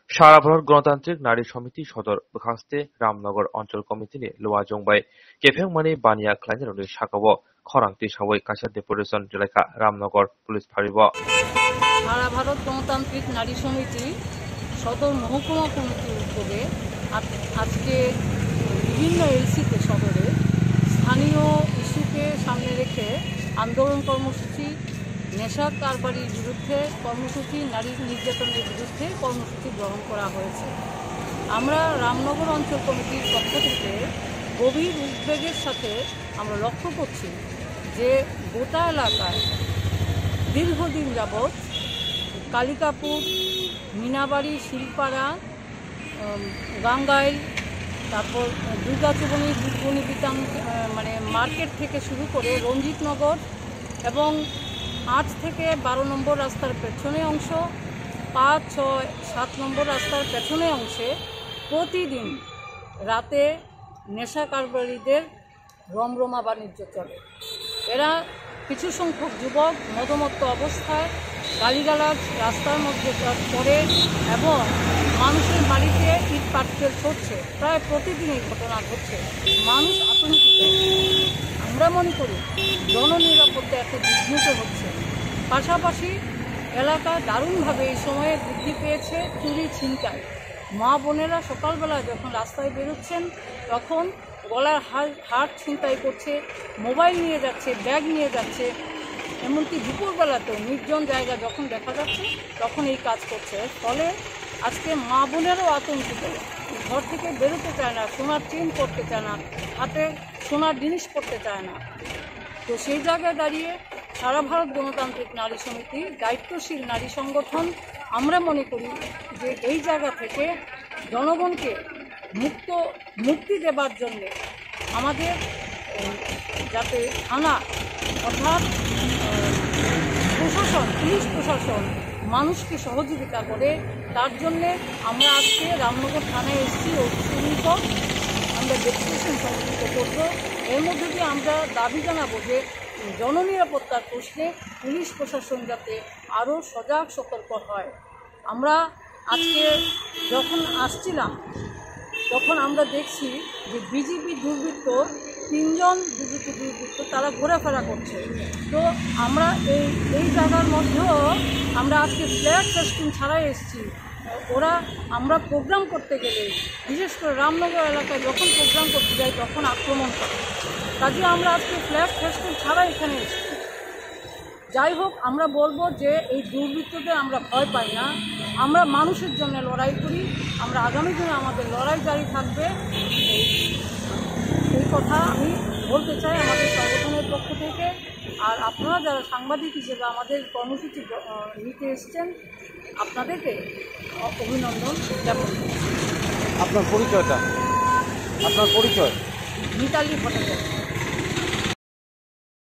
সারা ভারত গণতান্ত্রিক নারী সমিতি সদর খাস্তে रामनगर अञ्चल कमिटिनि लुवा जंबाय गेफेंमानि बानिया ख्लाइनारनि साकाव खरांति सावै काछादे पुलिसन जिलाखा रामनगर पुलिस फारिब সারা ভারত গণতান্ত্রিক নারী সমিতি সদর মহকুমা কমিটির উদ্যোগে আজকে বিভিন্ন এলসিতে শহরে স্থানীয় ইস্যুকে সামনে রেখে আন্দোলন কর্মসূচি, নেশা কারবারির বিরুদ্ধে কর্মসূচি, নারী নির্যাতনের বিরুদ্ধে কর্মসূচি গ্রহণ করা হয়েছে। আমরা রামনগর অঞ্চল কমিটির পক্ষ থেকে গভীর উদ্বেগের সাথে আমরা লক্ষ্য করছি যে গোটা এলাকায় দীর্ঘদিন যাবৎ কালিকাপুর, মিনাবাড়ি, শিলপাড়া, গাঙ্গাইল, তারপর দুর্গাচুবনী, দুর্গণী বিতান মার্কেট থেকে শুরু করে রঞ্জিতনগর এবং 8 থেকে 12 নম্বর রাস্তার পেছনে অংশ, 5, 6, 7 নম্বর রাস্তার পেছনে অংশে প্রতিদিন রাতে নেশা কারবারিদের রমরমা বাণিজ্য চলে। এরা কিছু সংখ্যক যুবক মদমত্ত অবস্থায় গালিগালাজ রাস্তার মধ্যে করে এবং মানুষের বাড়িতে ইট পাটকেল ছড়ছে। প্রায় প্রতিদিন এই ঘটনা ঘটছে। মানুষ আতঙ্কিত। আমরা মনে করি জননিরাপত্তা একটা বিঘ্নিত হচ্ছে। পাশাপাশি এলাকা দারুণভাবে এই সময়ে বৃদ্ধি পেয়েছে চুরি, ছিনতাই। মা বোনেরা সকালবেলা যখন রাস্তায় বেরোচ্ছেন তখন গলার হার ছিনতাই করছে, মোবাইল নিয়ে যাচ্ছে, ব্যাগ নিয়ে যাচ্ছে। এমনকি দুপুরবেলাতেও নির্জন জায়গা যখন দেখা যাচ্ছে তখন এই কাজ করছে। ফলে আজকে মা বোনেরও আতঙ্কিত, ঘর থেকে বেরোতে চায় না, সোনার চেন পরতে চায় না, হাতে সোনার জিনিস পরতে চায় না। তো সেই জায়গায় দাঁড়িয়ে সারা ভারত গণতান্ত্রিক নারী সমিতি, দায়িত্বশীল নারী সংগঠন, আমরা মনে করি যে এই জায়গা থেকে জনগণকে মুক্তি দেবার জন্যে আমাদের যাতে থানা অর্থাৎ প্রশাসন, পুলিশ প্রশাসন মানুষকে সহযোগিতা করে, তার জন্যে আমরা আজকে রামনগর থানায় এসেছি। অভিযোগ আমরা ডেপুটেশন সংগঠিত করব। এর মধ্যে দিয়ে আমরা দাবি জানাবো যে জননিরাপত্তার প্রশ্নে পুলিশ প্রশাসন যাতে আরও সজাগ সতর্ক হয়। আমরা আজকে যখন আসছিলাম তখন আমরা দেখছি যে বিজেপি দুর্বৃত্ত, 3 জন বিজেপি দুর্বৃত্ত তারা ঘোরাফেরা করছে। তো আমরা এই জায়গার মধ্যেও আমরা আজকে ফ্ল্যাগ ফেস্টুন ছাড়াই এসেছি। আমরা প্রোগ্রাম করতে গেলে, বিশেষ করে রামনগর এলাকায় যখন প্রোগ্রাম করতে যাই তখন আক্রমণ করে। কাজে আমরা আজকে ফ্ল্যাগ ফেস্টুন ছাড়া এখানে এসেছি। যাই হোক, আমরা বলবো যে এই দুর্বৃত্তদের আমরা ভয় পাই না, আমরা মানুষের জন্য লড়াই করি। আমরা আগামী দিনে আমাদের লড়াই জারি থাকবে। এই কথা আমি বলতে চাই আমাদের সংগঠনের পক্ষ থেকে। আর আপনারা যারা সাংবাদিক হিসেবে আমাদের কর্মসূচি নিতে এসেছেন, আপনাদেরকে অভিনন্দন জ্ঞাপন করছি। আপনার পরিচয়? মিতালি ভট্টাচার্য।